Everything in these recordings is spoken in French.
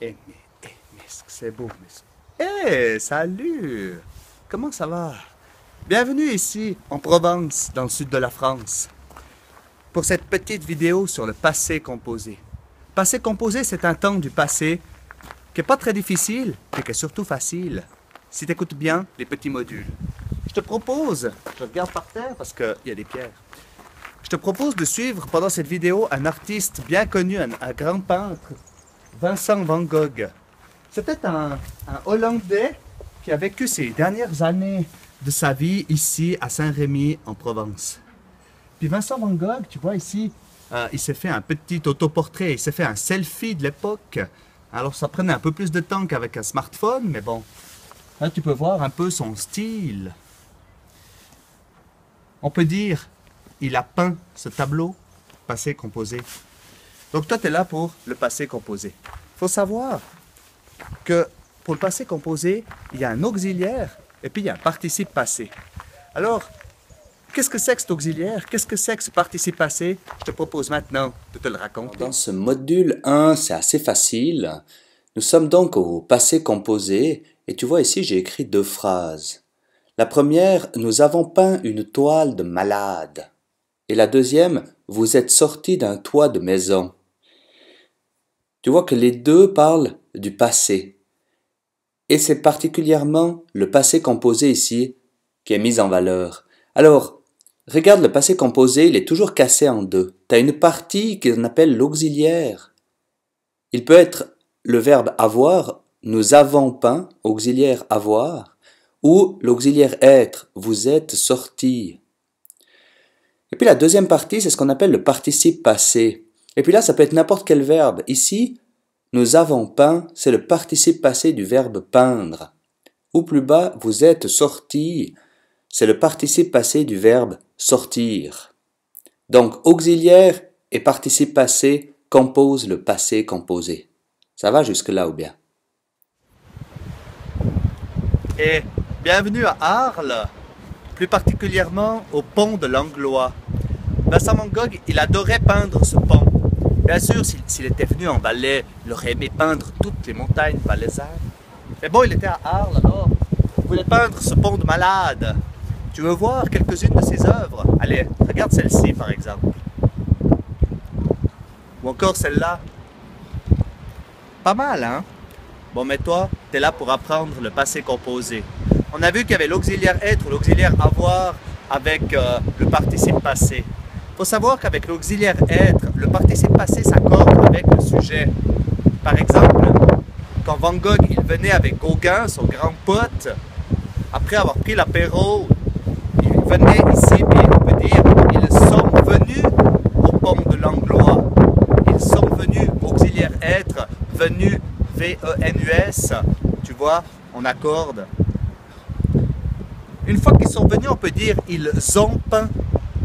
Mais c'est beau, mais... Hé, salut! Comment ça va? Bienvenue ici, en Provence, dans le sud de la France, pour cette petite vidéo sur le passé composé. Passé composé, c'est un temps du passé qui n'est pas très difficile, mais qui est surtout facile, si tu écoutes bien les petits modules. Je te propose, je regarde par terre parce qu'il y a des pierres, je te propose de suivre pendant cette vidéo un artiste bien connu, un grand peintre, Vincent van Gogh. C'était un Hollandais qui a vécu ses dernières années de sa vie ici à Saint-Rémy en Provence. Puis Vincent van Gogh, tu vois ici, il s'est fait un petit autoportrait, il s'est fait un selfie de l'époque. Alors ça prenait un peu plus de temps qu'avec un smartphone, mais bon, là tu peux voir un peu son style. On peut dire, il a peint ce tableau passé composé. Donc toi tu es là pour le passé composé. Il faut savoir que pour le passé composé, il y a un auxiliaire et puis il y a un participe passé. Alors, qu'est-ce que c'est que cet auxiliaire? Qu'est-ce que c'est que ce participe passé? Je te propose maintenant de te le raconter. Dans ce module 1, c'est assez facile. Nous sommes donc au passé composé et tu vois ici j'ai écrit deux phrases. La première, nous avons peint une toile de malade. Et la deuxième, vous êtes sorti d'un toit de maison. Tu vois que les deux parlent du passé. Et c'est particulièrement le passé composé ici qui est mis en valeur. Alors, regarde le passé composé, il est toujours cassé en deux. Tu as une partie qu'on appelle l'auxiliaire. Il peut être le verbe avoir, nous avons peint, auxiliaire avoir, ou l'auxiliaire être, vous êtes sorti. Et puis la deuxième partie, c'est ce qu'on appelle le participe passé. Et puis là, ça peut être n'importe quel verbe. Ici, nous avons peint, c'est le participe passé du verbe peindre. Ou plus bas, vous êtes sorti, c'est le participe passé du verbe sortir. Donc, auxiliaire et participe passé composent le passé composé. Ça va jusque-là ou bien? Et bienvenue à Arles, plus particulièrement au pont de Langlois. Vincent van Gogh, il adorait peindre ce pont. Bien sûr, s'il était venu en Valais, il aurait aimé peindre toutes les montagnes valaisannes. Mais bon, il était à Arles alors. Il voulait peindre ce pont de malade. Tu veux voir quelques-unes de ses œuvres? Allez, regarde celle-ci par exemple. Ou encore celle-là. Pas mal, hein? Bon, mais toi, t'es là pour apprendre le passé composé. On a vu qu'il y avait l'auxiliaire être ou l'auxiliaire avoir avec le participe passé. Il faut savoir qu'avec l'auxiliaire être, le participe passé s'accorde avec le sujet. Par exemple, quand Van Gogh il venait avec Gauguin, son grand pote, après avoir pris l'apéro, il venait ici, puis on peut dire, ils sont venus au pont de Langlois. Ils sont venus, auxiliaire être, venus, V-E-N-U-S, tu vois, on accorde. Une fois qu'ils sont venus, on peut dire, ils ont peint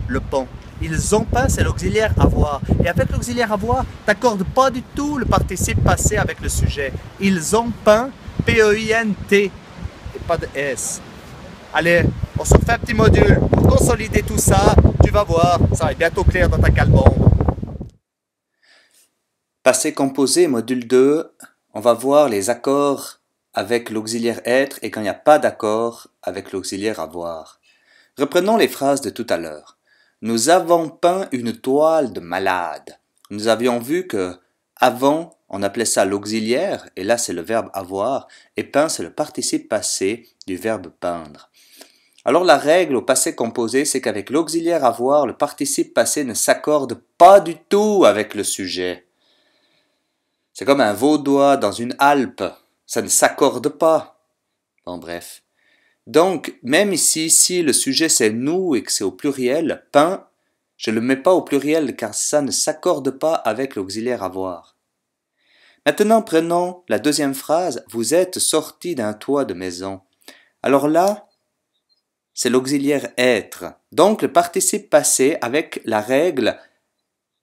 le pont. Ils ont peint, c'est l'auxiliaire avoir. Et avec l'auxiliaire avoir, tu n'accordes pas du tout le participe passé avec le sujet. Ils ont peint, P-E-I-N-T, et pas de S. Allez, on se refait un petit module pour consolider tout ça. Tu vas voir, ça va être bientôt clair dans ta calbombe. Passé composé, module 2, on va voir les accords avec l'auxiliaire être et quand il n'y a pas d'accord avec l'auxiliaire avoir. Reprenons les phrases de tout à l'heure. Nous avons peint une toile de malade. Nous avions vu que avant, on appelait ça l'auxiliaire, et là c'est le verbe avoir, et peint c'est le participe passé du verbe peindre. Alors la règle au passé composé, c'est qu'avec l'auxiliaire avoir, le participe passé ne s'accorde pas du tout avec le sujet. C'est comme un vaudois dans une Alpe, ça ne s'accorde pas. Bon bref. Donc, même ici, si le sujet c'est nous et que c'est au pluriel, peint, je ne le mets pas au pluriel car ça ne s'accorde pas avec l'auxiliaire avoir. Maintenant, prenons la deuxième phrase, vous êtes sorti d'un toit de maison. Alors là, c'est l'auxiliaire être. Donc, le participe passé avec la règle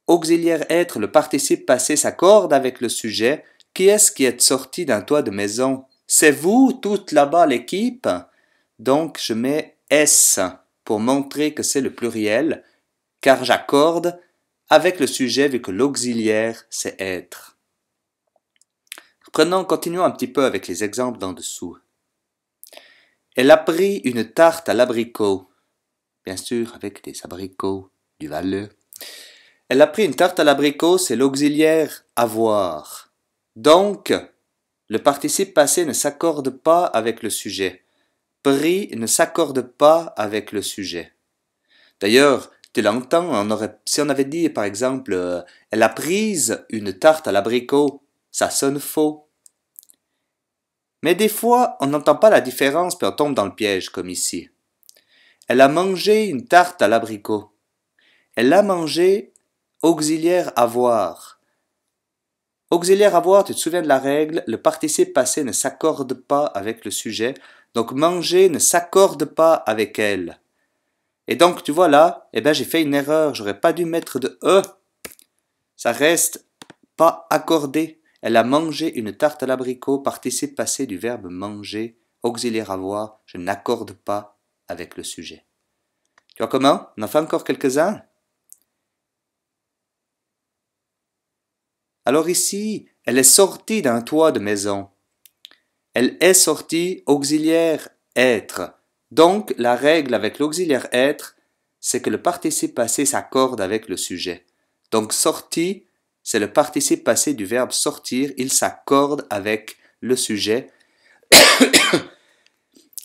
auxiliaire être, le participe passé s'accorde avec le sujet. Qui est-ce qui est sorti d'un toit de maison? C'est vous, toute là-bas, l'équipe? Donc, je mets S pour montrer que c'est le pluriel, car j'accorde avec le sujet vu que l'auxiliaire, c'est être. Continuons un petit peu avec les exemples d'en dessous. Elle a pris une tarte à l'abricot. Bien sûr, avec des abricots du Valais. Elle a pris une tarte à l'abricot, c'est l'auxiliaire avoir. Donc, le participe passé ne s'accorde pas avec le sujet. Pris ne s'accorde pas avec le sujet. D'ailleurs, tu l'entends, si on avait dit par exemple elle a prise une tarte à l'abricot, ça sonne faux. Mais des fois, on n'entend pas la différence puis on tombe dans le piège comme ici. Elle a mangé une tarte à l'abricot. Elle a mangé auxiliaire avoir. Auxiliaire avoir, tu te souviens de la règle, le participe passé ne s'accorde pas avec le sujet, donc manger ne s'accorde pas avec elle. Et donc, tu vois là, j'ai fait une erreur, j'aurais pas dû mettre de E. Ça reste pas accordé. Elle a mangé une tarte à l'abricot, participe passé du verbe manger, auxiliaire avoir, je n'accorde pas avec le sujet. Tu vois comment? On en fait encore quelques-uns? Alors ici, elle est sortie d'un toit de maison. Elle est sortie, auxiliaire être. Donc, la règle avec l'auxiliaire être, c'est que le participe passé s'accorde avec le sujet. Donc, sortie, c'est le participe passé du verbe sortir, il s'accorde avec le sujet.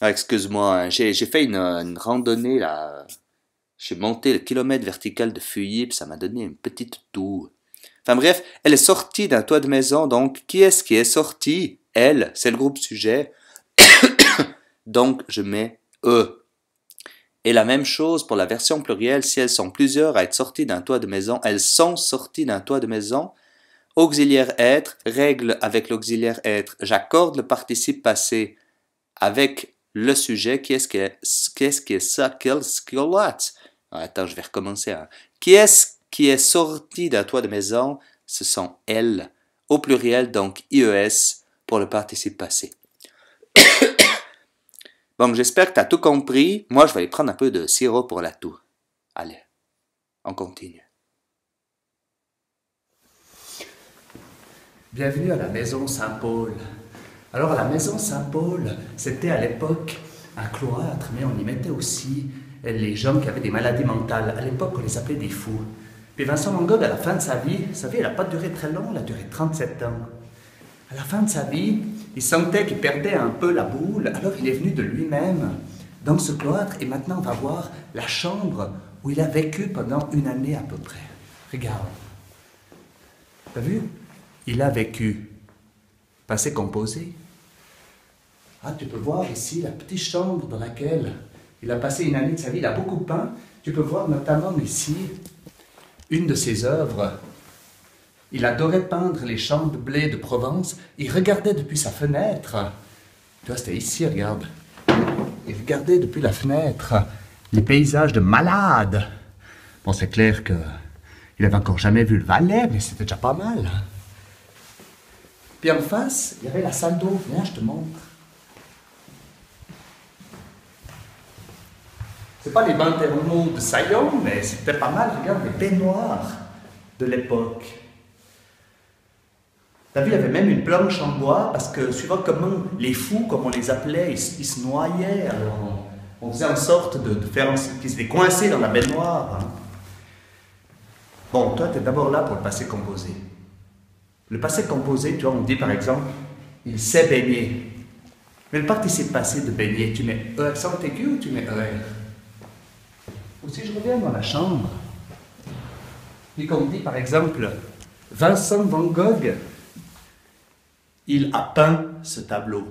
Excuse-moi, j'ai fait une randonnée là. J'ai monté le kilomètre vertical de Feuilly, puis ça m'a donné une petite toux. Enfin bref, elle est sortie d'un toit de maison, donc qui est-ce qui est sorti? Elle, c'est le groupe sujet. Donc je mets E. Et la même chose pour la version plurielle, si elles sont plusieurs à être sorties d'un toit de maison, elles sont sorties d'un toit de maison. Auxiliaire être, règle avec l'auxiliaire être, j'accorde le participe passé avec le sujet. Qui est-ce qui est ça? Attends, je vais recommencer. Qui est-ce qui est sorti d'un toit de maison? Ce sont elles, au pluriel, donc IES pour le participe passé. Bon, j'espère que tu as tout compris. Moi, je vais aller prendre un peu de sirop pour la toux. Allez, on continue. Bienvenue à la maison Saint-Paul. Alors, à la maison Saint-Paul, c'était à l'époque un cloître, mais on y mettait aussi les gens qui avaient des maladies mentales. À l'époque, on les appelait des fous. Puis Vincent Van Gogh, à la fin de sa vie, elle n'a pas duré très long, elle a duré 37 ans. À la fin de sa vie, il sentait qu'il perdait un peu la boule, alors il est venu de lui-même dans ce cloître, et maintenant on va voir la chambre où il a vécu pendant une année à peu près. Regarde. T'as vu? Il a vécu. Passé composé. Ah, tu peux voir ici la petite chambre dans laquelle il a passé une année de sa vie. Il a beaucoup peint. Tu peux voir notamment ici une de ses œuvres. Il adorait peindre les champs de blé de Provence. Il regardait depuis sa fenêtre. Tu vois, c'était ici, regarde. Il regardait depuis la fenêtre les paysages de malade. Bon, c'est clair que il avait encore jamais vu le Valais, mais c'était déjà pas mal. Puis en face, il y avait la salle d'eau. Viens, je te montre. C'est pas les bains thermaux de Saillon, mais c'était pas mal. Regarde les baignoires de l'époque. T'as vu, il y avait même une planche en bois, parce que suivant comment les fous, comme on les appelait, ils se noyaient. Alors on faisait en sorte de faire qu'ils étaient coincés dans la baignoire. Hein. Bon, toi, tu es d'abord là pour le passé composé. Le passé composé, tu vois, on dit par exemple, il s'est baigné. Mais le participe passé de baigner, tu mets E accent aigu ou tu mets ER? Ou si je reviens dans la chambre, puis qu'on dit par exemple, Vincent Van Gogh, il a peint ce tableau.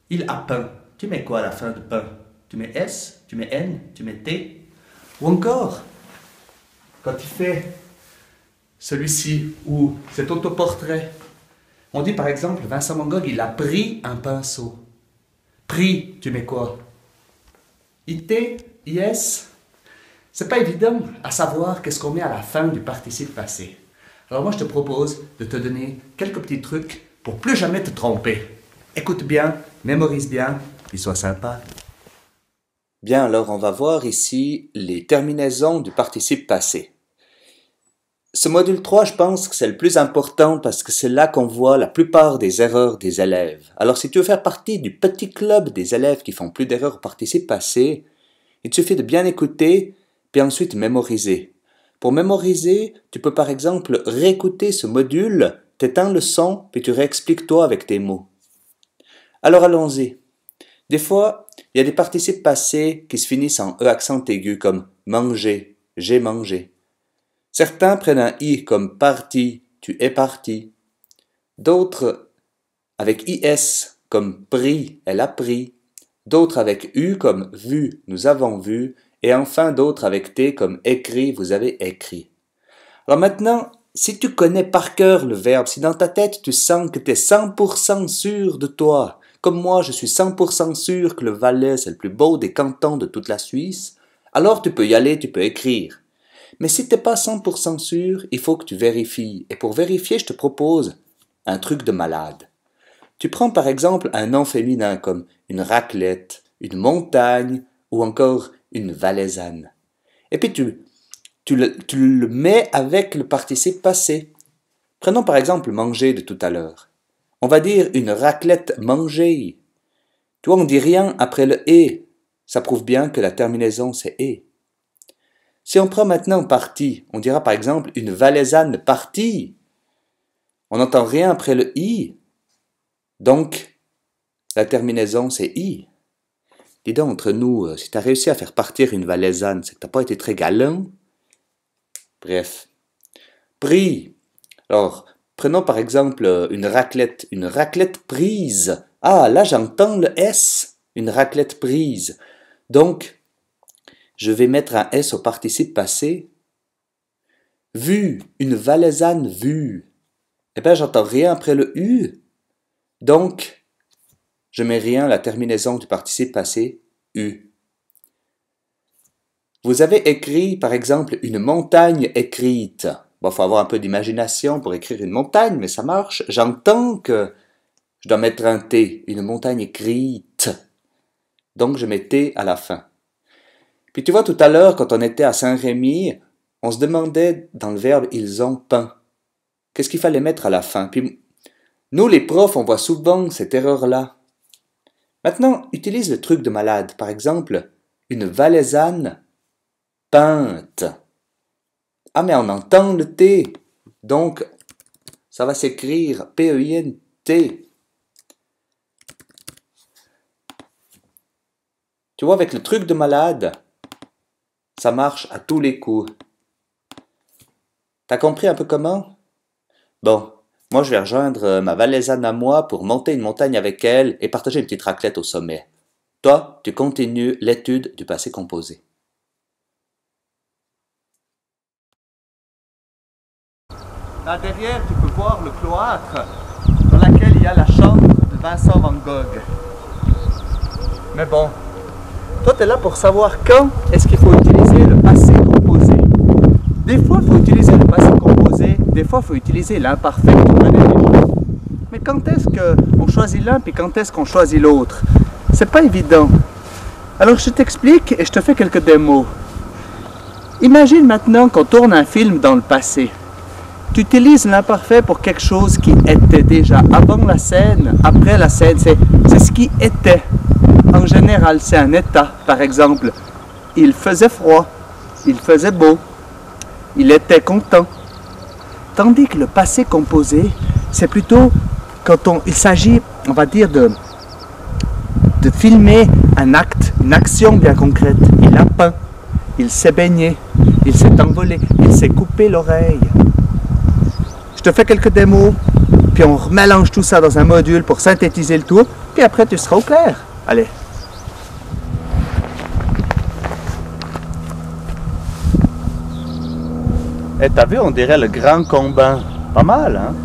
Il a peint. Tu mets quoi à la fin de peint? Tu mets S, tu mets N, tu mets T? Ou encore, quand il fait celui-ci, ou cet autoportrait, on dit par exemple, Vincent Van Gogh, il a pris un pinceau. Pris, tu mets quoi? IT, IS? C'est pas évident à savoir qu'est-ce qu'on met à la fin du participe passé. Alors moi, je te propose de te donner quelques petits trucs pour plus jamais te tromper. Écoute bien, mémorise bien, puis sois sympa. Bien, alors on va voir ici les terminaisons du participe passé. Ce module 3, je pense que c'est le plus important parce que c'est là qu'on voit la plupart des erreurs des élèves. Alors si tu veux faire partie du petit club des élèves qui font plus d'erreurs au participe passé, il te suffit de bien écouter, puis ensuite mémoriser. Pour mémoriser, tu peux par exemple réécouter ce module, t'éteins le son, puis tu réexpliques toi avec tes mots. Alors allons-y. Des fois, il y a des participes passés qui se finissent en E accent aigu comme manger, j'ai mangé. Certains prennent un I comme parti, tu es parti. D'autres avec IS comme pris, elle a pris. D'autres avec U comme vu, nous avons vu. Et enfin d'autres avec T comme écrit, vous avez écrit. Alors maintenant, si tu connais par cœur le verbe, si dans ta tête tu sens que tu es 100% sûr de toi, comme moi je suis 100% sûr que le Valais c'est le plus beau des cantons de toute la Suisse, alors tu peux y aller, tu peux écrire. Mais si tu n'es pas 100% sûr, il faut que tu vérifies. Et pour vérifier, je te propose un truc de malade. Tu prends par exemple un nom féminin comme une raclette, une montagne ou encore une valaisanne. Et puis tu le mets avec le participe passé. Prenons par exemple manger de tout à l'heure. On va dire une raclette mangée. Tu vois, on dit rien après le « et ». Ça prouve bien que la terminaison c'est « et ». Si on prend maintenant partie, on dira par exemple une valaisanne partie. On n'entend rien après le i. Donc, la terminaison c'est i. Dis donc, entre nous, si tu as réussi à faire partir une valaisanne, c'est que tu n'as pas été très galant. Bref. Pris. Alors, prenons par exemple une raclette prise. Ah, là j'entends le S, une raclette prise. Donc, je vais mettre un S au participe passé. Vu, une valaisanne vue. Eh bien, j'entends rien après le U. Donc, je mets rien à la terminaison du participe passé, U. Vous avez écrit, par exemple, une montagne écrite. Bon, faut avoir un peu d'imagination pour écrire une montagne, mais ça marche. J'entends que je dois mettre un T, une montagne écrite. Donc, je mets T à la fin. Puis tu vois, tout à l'heure, quand on était à Saint-Rémy, on se demandait dans le verbe « ils ont peint ». Qu'est-ce qu'il fallait mettre à la fin? Puis nous, les profs, on voit souvent cette erreur-là. Maintenant, utilise le truc de malade. Par exemple, une valaisanne peinte. Ah, mais on entend le T. Donc, ça va s'écrire P-E-I-N-T. Tu vois, avec le truc de malade, ça marche à tous les coups. T'as compris un peu comment? Bon, moi je vais rejoindre ma valaisanne à moi pour monter une montagne avec elle et partager une petite raclette au sommet. Toi, tu continues l'étude du passé composé. Là derrière, tu peux voir le cloître dans lequel il y a la chambre de Vincent Van Gogh. Mais bon, toi tu es là pour savoir quand est-ce qu'il faut utiliser le passé composé. Des fois, il faut utiliser le passé composé, des fois, il faut utiliser l'imparfait que tu connais déjà. Mais quand est-ce qu'on choisit l'un et quand est-ce qu'on choisit l'autre? C'est pas évident. Alors je t'explique et je te fais quelques démos. Imagine maintenant qu'on tourne un film dans le passé. Tu utilises l'imparfait pour quelque chose qui était déjà avant la scène, après la scène, c'est ce qui était. En général, c'est un état. Par exemple, il faisait froid, il faisait beau, il était content. Tandis que le passé composé, c'est plutôt quand il s'agit, on va dire, de filmer un acte, une action bien concrète. Il a peint, il s'est baigné, il s'est envolé, il s'est coupé l'oreille. Je te fais quelques démos, puis on remélange tout ça dans un module pour synthétiser le tout, puis après tu seras au clair. Allez. Et t'as vu, on dirait le grand combat. Pas mal, hein?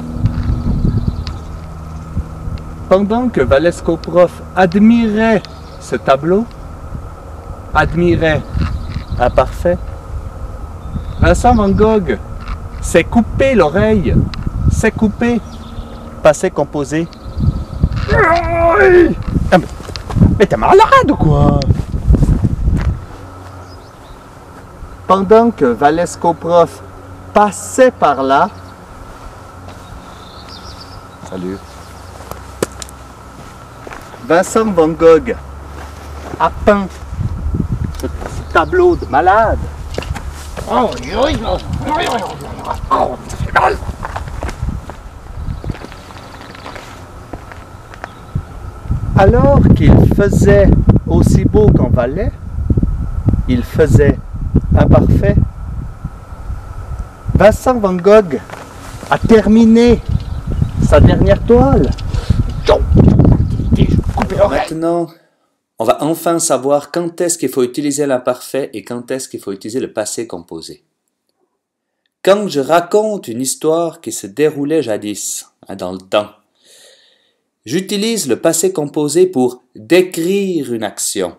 Pendant que Valesco Prof admirait ce tableau, admirait imparfait, Vincent Van Gogh s'est coupé l'oreille, s'est coupé, passé composé. Mais t'es malade ou quoi? Pendant que Valesco Prof passait par là. Salut. Vincent Van Gogh a peint ce petit tableau de malade. Oh, ça fait mal. Alors qu'il faisait aussi beau qu'en Valais, il faisait imparfait. Vincent Van Gogh a terminé sa dernière toile. Maintenant, on va enfin savoir quand est-ce qu'il faut utiliser l'imparfait et quand est-ce qu'il faut utiliser le passé composé. Quand je raconte une histoire qui se déroulait jadis, dans le temps, j'utilise le passé composé pour décrire une action.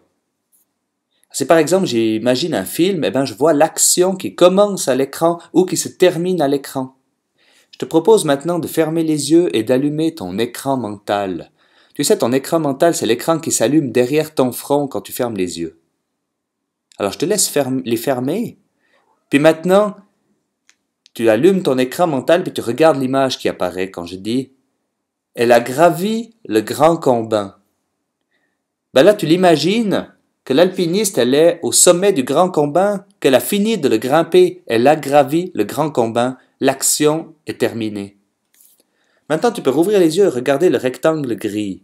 Si par exemple j'imagine un film, je vois l'action qui commence à l'écran ou qui se termine à l'écran. Je te propose maintenant de fermer les yeux et d'allumer ton écran mental. Tu sais, ton écran mental, c'est l'écran qui s'allume derrière ton front quand tu fermes les yeux. Alors je te laisse les fermer, puis maintenant, tu allumes ton écran mental puis tu regardes l'image qui apparaît quand je dis « Elle a gravi le grand Combin ». Là, tu l'imagines que l'alpiniste, elle est au sommet du grand Combin, qu'elle a fini de le grimper, elle a gravi le grand Combin, l'action est terminée. Maintenant, tu peux rouvrir les yeux et regarder le rectangle gris.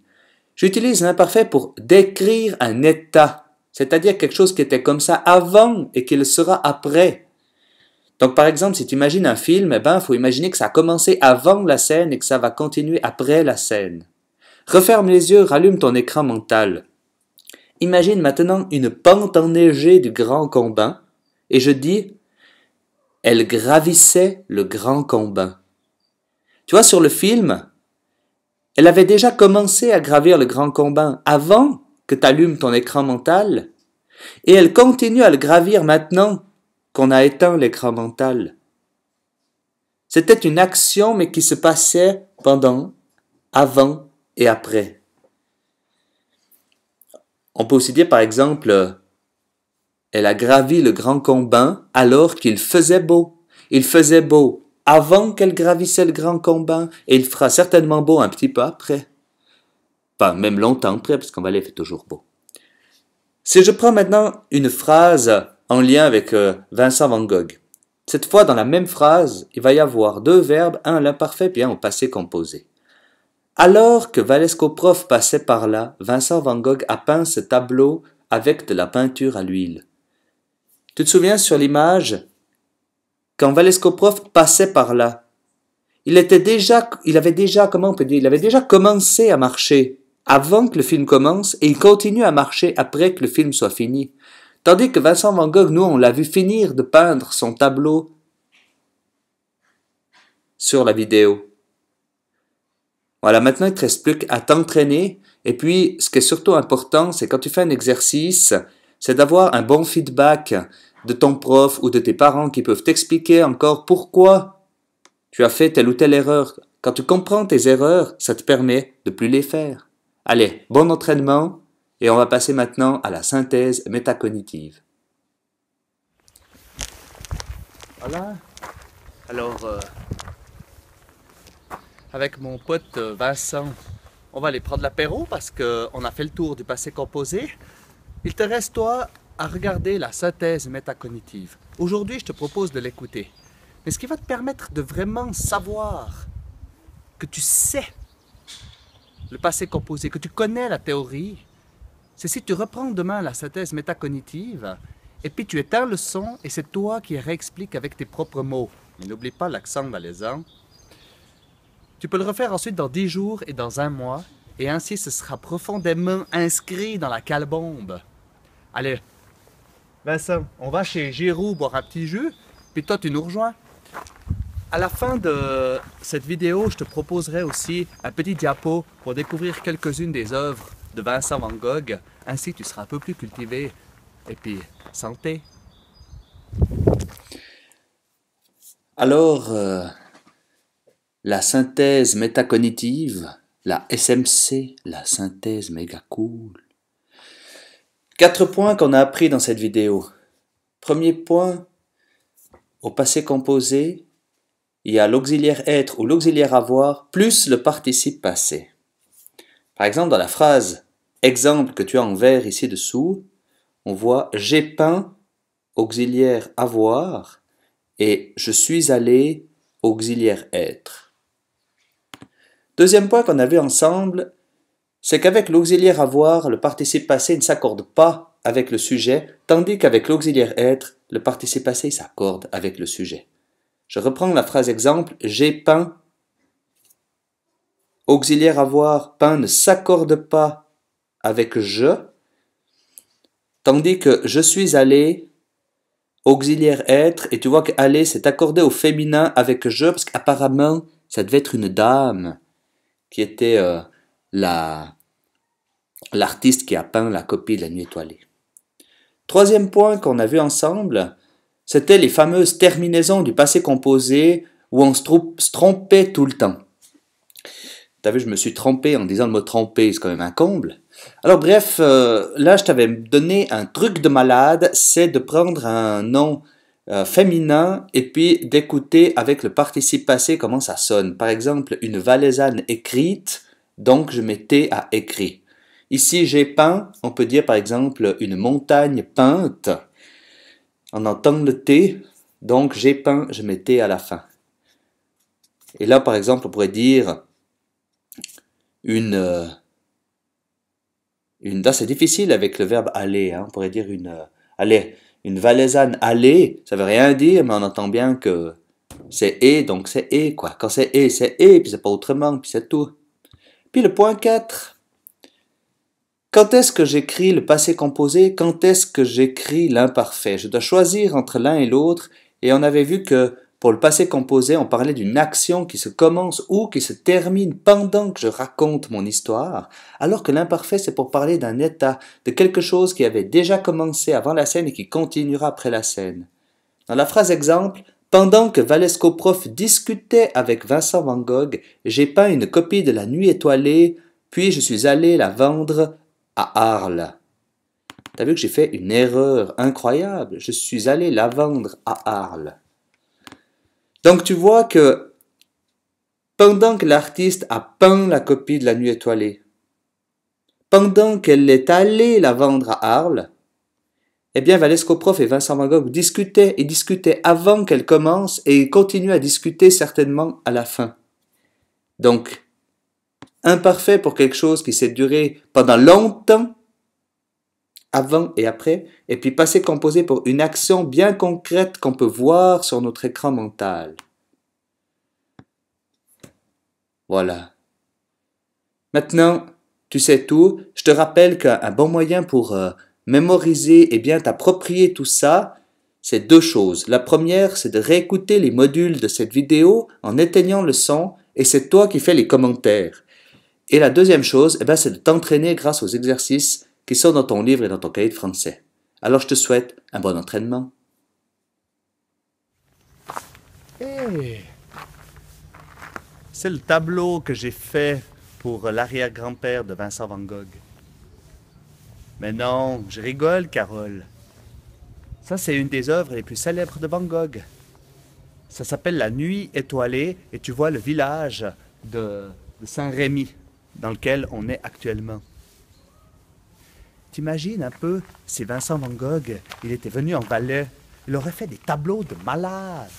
J'utilise l'imparfait pour décrire un état, c'est-à-dire quelque chose qui était comme ça avant et qui le sera après. Donc, par exemple, si tu imagines un film, il faut imaginer que ça a commencé avant la scène et que ça va continuer après la scène. Referme les yeux, rallume ton écran mental. Imagine maintenant une pente enneigée du grand Combin, et je dis « Elle gravissait le grand Combin ». Tu vois, sur le film, elle avait déjà commencé à gravir le grand Combin avant que tu allumes ton écran mental, et elle continue à le gravir maintenant qu'on a éteint l'écran mental. C'était une action, mais qui se passait pendant, avant et après. On peut aussi dire par exemple, elle a gravi le grand Combin alors qu'il faisait beau. Il faisait beau avant qu'elle gravissait le grand Combin et il fera certainement beau un petit peu après. Pas même longtemps après, parce qu'en Valais il fait toujours beau. Si je prends maintenant une phrase en lien avec Vincent Van Gogh, cette fois dans la même phrase, il va y avoir deux verbes, un à l'imparfait puis un au passé composé. Alors que Valesco-Prof passait par là, Vincent Van Gogh a peint ce tableau avec de la peinture à l'huile. Tu te souviens sur l'image, quand Valesco-Prof passait par là, il avait déjà commencé à marcher avant que le film commence et il continue à marcher après que le film soit fini. Tandis que Vincent Van Gogh, nous, on l'a vu finir de peindre son tableau sur la vidéo. Voilà, maintenant il ne te reste plus qu'à t'entraîner. Et puis, ce qui est surtout important, c'est quand tu fais un exercice, c'est d'avoir un bon feedback de ton prof ou de tes parents qui peuvent t'expliquer encore pourquoi tu as fait telle ou telle erreur. Quand tu comprends tes erreurs, ça te permet de plus les faire. Allez, bon entraînement et on va passer maintenant à la synthèse métacognitive. Voilà. Alors, avec mon pote Vincent, on va aller prendre l'apéro parce qu'on a fait le tour du passé composé. Il te reste, toi, à regarder la synthèse métacognitive. Aujourd'hui, je te propose de l'écouter. Mais ce qui va te permettre de vraiment savoir que tu sais le passé composé, que tu connais la théorie, c'est si tu reprends demain la synthèse métacognitive et puis tu éteins le son et c'est toi qui réexpliques avec tes propres mots. Mais n'oublie pas l'accent valaisan. Tu peux le refaire ensuite dans 10 jours et dans 1 mois et ainsi ce sera profondément inscrit dans la calbombe. Allez, Vincent, on va chez Giroud boire un petit jus, puis toi tu nous rejoins. À la fin de cette vidéo, je te proposerai aussi un petit diapo pour découvrir quelques-unes des œuvres de Vincent Van Gogh. Ainsi, tu seras un peu plus cultivé. Et puis, santé! Alors, la synthèse métacognitive, la SMC, la synthèse méga cool. 4 points qu'on a appris dans cette vidéo. Premier point, au passé composé, il y a l'auxiliaire être ou l'auxiliaire avoir plus le participe passé. Par exemple, dans la phrase exemple que tu as en vert ici dessous, on voit j'ai peint auxiliaire avoir et je suis allé auxiliaire être. Deuxième point qu'on a vu ensemble, c'est qu'avec l'auxiliaire avoir, le participe passé ne s'accorde pas avec le sujet, tandis qu'avec l'auxiliaire être, le participe passé s'accorde avec le sujet. Je reprends la phrase exemple, j'ai peint. Auxiliaire avoir, peint ne s'accorde pas avec je, tandis que je suis allé, auxiliaire être, et tu vois que aller c'est accordé au féminin avec je, parce qu'apparemment ça devait être une dame qui était l'artiste qui a peint la copie de la nuit étoilée. Troisième point qu'on a vu ensemble, c'était les fameuses terminaisons du passé composé où on se trompait tout le temps. T'as vu, je me suis trompé en disant le mot tromper, c'est quand même un comble. Alors bref, là je t'avais donné un truc de malade, c'est de prendre un nom féminin et puis d'écouter avec le participe passé comment ça sonne. Par exemple, une valaisanne écrite, donc je mettais à écrit. Ici j'ai peint, on peut dire par exemple une montagne peinte. On entend le T, donc j'ai peint, je mettais à la fin. Et là par exemple on pourrait dire là c'est difficile avec le verbe aller, hein. On pourrait dire une valaisanne aller, ça veut rien dire, mais on entend bien que c'est et, donc c'est et, quoi. Quand c'est et, puis c'est pas autrement, puis c'est tout. Puis le point 4, quand est-ce que j'écris le passé composé, quand est-ce que j'écris l'imparfait? Je dois choisir entre l'un et l'autre, et on avait vu que pour le passé composé, on parlait d'une action qui se commence ou qui se termine pendant que je raconte mon histoire, alors que l'imparfait, c'est pour parler d'un état, de quelque chose qui avait déjà commencé avant la scène et qui continuera après la scène. Dans la phrase exemple, pendant que Valesco Prof discutait avec Vincent Van Gogh, j'ai peint une copie de la nuit étoilée, puis je suis allé la vendre à Arles. T'as vu que j'ai fait une erreur incroyable, je suis allé la vendre à Arles. Donc tu vois que pendant que l'artiste a peint la copie de la nuit étoilée, pendant qu'elle est allée la vendre à Arles, eh bien Valesco Prof et Vincent Van Gogh discutaient avant qu'elle commence et ils continuent à discuter certainement à la fin. Donc, imparfait pour quelque chose qui s'est duré pendant longtemps, avant et après, et puis passé composé pour une action bien concrète qu'on peut voir sur notre écran mental. Voilà. Maintenant, tu sais tout. Je te rappelle qu'un bon moyen pour mémoriser et bien t'approprier tout ça, c'est deux choses. La première, c'est de réécouter les modules de cette vidéo en éteignant le son, et c'est toi qui fais les commentaires. Et la deuxième chose, c'est de t'entraîner grâce aux exercices qui sont dans ton livre et dans ton cahier de français. Alors je te souhaite un bon entraînement. Hey. C'est le tableau que j'ai fait pour l'arrière-grand-père de Vincent Van Gogh. Mais non, je rigole, Carole. Ça, c'est une des œuvres les plus célèbres de Van Gogh. Ça s'appelle La Nuit étoilée et tu vois le village de Saint-Rémy dans lequel on est actuellement. T'imagines un peu si Vincent Van Gogh, il était venu en Valais, il aurait fait des tableaux de malade.